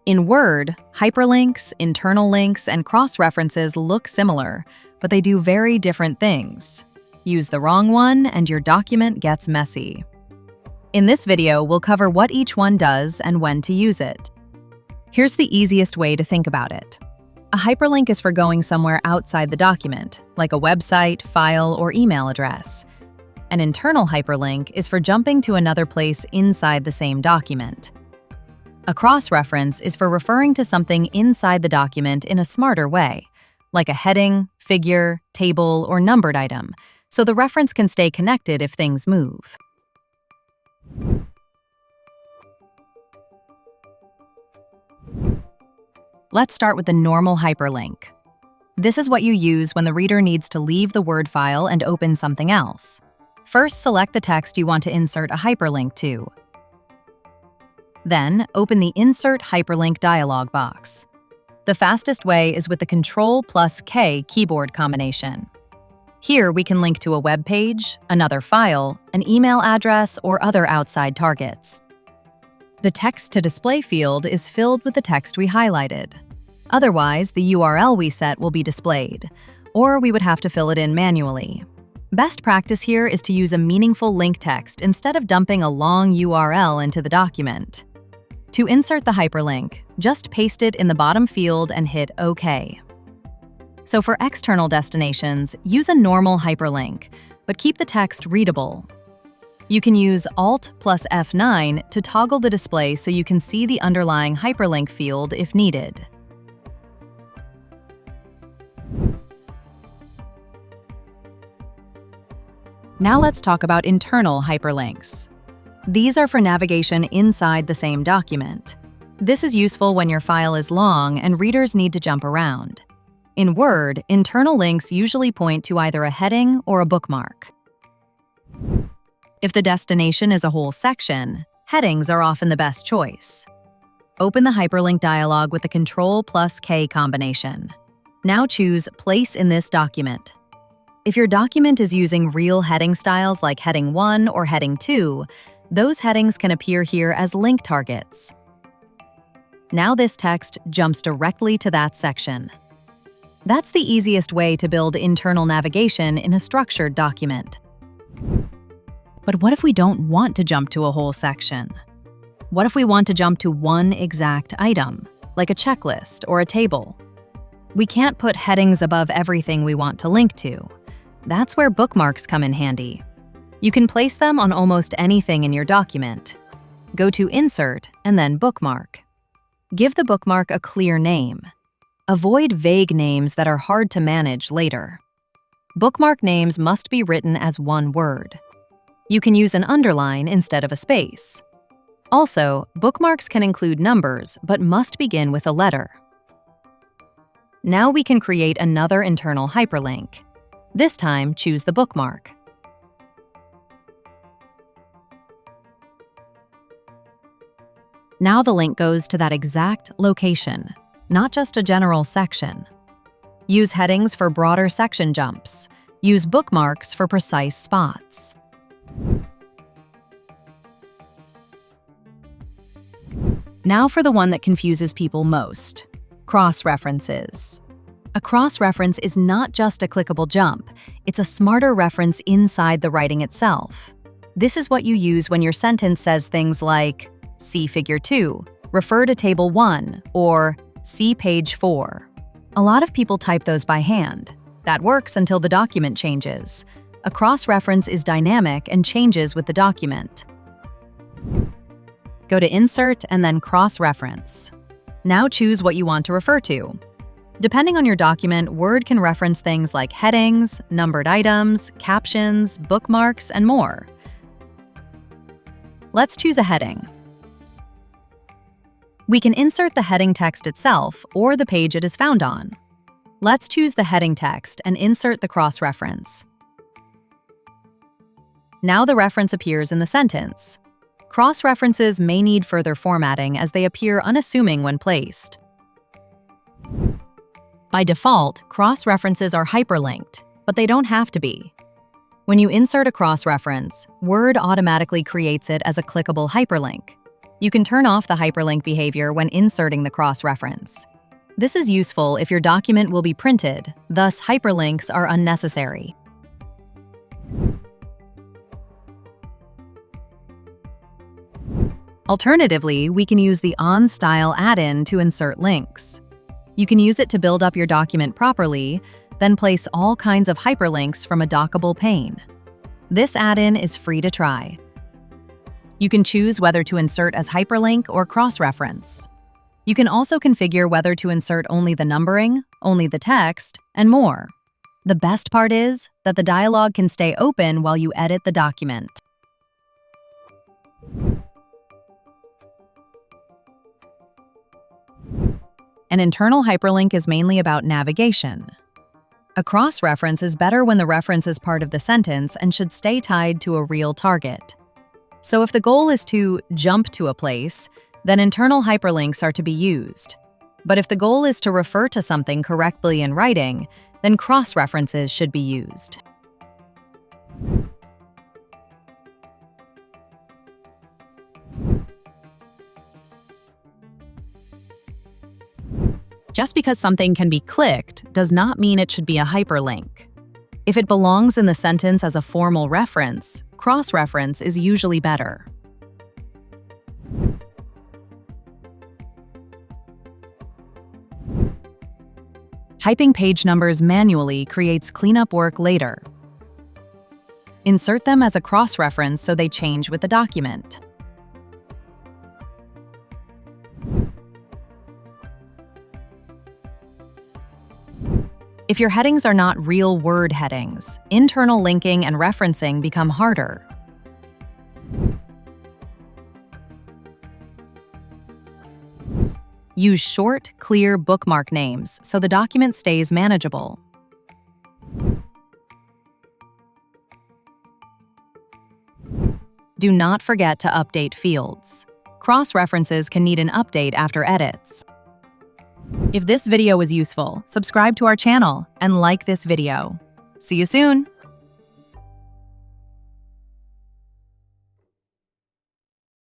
In Word, hyperlinks, internal links, and cross-references look similar, but they do very different things. Use the wrong one and your document gets messy. In this video, we'll cover what each one does and when to use it. Here's the easiest way to think about it. A hyperlink is for going somewhere outside the document, like a website, file, or email address. An internal hyperlink is for jumping to another place inside the same document. A cross-reference is for referring to something inside the document in a smarter way, like a heading, figure, table, or numbered item, so the reference can stay connected if things move. Let's start with the normal hyperlink. This is what you use when the reader needs to leave the Word file and open something else. First, select the text you want to insert a hyperlink to. Then, open the Insert Hyperlink dialog box. The fastest way is with the Ctrl+K keyboard combination. Here, we can link to a web page, another file, an email address, or other outside targets. The Text to Display field is filled with the text we highlighted. Otherwise, the URL we set will be displayed, or we would have to fill it in manually. Best practice here is to use a meaningful link text instead of dumping a long URL into the document. To insert the hyperlink, just paste it in the bottom field and hit OK. So for external destinations, use a normal hyperlink, but keep the text readable. You can use Alt+F9 to toggle the display so you can see the underlying hyperlink field if needed. Now let's talk about internal hyperlinks. These are for navigation inside the same document. This is useful when your file is long and readers need to jump around. In Word, internal links usually point to either a heading or a bookmark. If the destination is a whole section, headings are often the best choice. Open the hyperlink dialog with the Ctrl+K combination. Now choose Place in this document. If your document is using real heading styles like Heading 1 or Heading 2, those headings can appear here as link targets. Now this text jumps directly to that section. That's the easiest way to build internal navigation in a structured document. But what if we don't want to jump to a whole section? What if we want to jump to one exact item, like a checklist or a table? We can't put headings above everything we want to link to. That's where bookmarks come in handy. You can place them on almost anything in your document. Go to Insert and then Bookmark. Give the bookmark a clear name. Avoid vague names that are hard to manage later. Bookmark names must be written as one word. You can use an underline instead of a space. Also, bookmarks can include numbers but must begin with a letter. Now we can create another internal hyperlink. This time, choose the bookmark. Now the link goes to that exact location, not just a general section. Use headings for broader section jumps. Use bookmarks for precise spots. Now for the one that confuses people most: cross-references. A cross-reference is not just a clickable jump, it's a smarter reference inside the writing itself. This is what you use when your sentence says things like, see Figure 2, refer to Table 1, or see Page 4. A lot of people type those by hand. That works until the document changes. A cross-reference is dynamic and changes with the document. Go to Insert and then Cross-Reference. Now choose what you want to refer to. Depending on your document, Word can reference things like headings, numbered items, captions, bookmarks, and more. Let's choose a heading. We can insert the heading text itself or the page it is found on. Let's choose the heading text and insert the cross-reference. Now the reference appears in the sentence. Cross-references may need further formatting as they appear unassuming when placed. By default, cross-references are hyperlinked, but they don't have to be. When you insert a cross-reference, Word automatically creates it as a clickable hyperlink. You can turn off the hyperlink behavior when inserting the cross-reference. This is useful if your document will be printed, thus hyperlinks are unnecessary. Alternatively, we can use the OnStyle add-in to insert links. You can use it to build up your document properly, then place all kinds of hyperlinks from a dockable pane. This add-in is free to try. You can choose whether to insert as hyperlink or cross-reference. You can also configure whether to insert only the numbering, only the text, and more. The best part is that the dialog can stay open while you edit the document. An internal hyperlink is mainly about navigation. A cross-reference is better when the reference is part of the sentence and should stay tied to a real target. So if the goal is to jump to a place, then internal hyperlinks are to be used. But if the goal is to refer to something correctly in writing, then cross-references should be used. Just because something can be clicked does not mean it should be a hyperlink. If it belongs in the sentence as a formal reference, cross-reference is usually better. Typing page numbers manually creates cleanup work later. Insert them as a cross-reference so they change with the document. If your headings are not real word headings, internal linking and referencing become harder. Use short, clear bookmark names so the document stays manageable. Do not forget to update fields. Cross-references can need an update after edits. If this video was useful, subscribe to our channel and like this video. See you soon!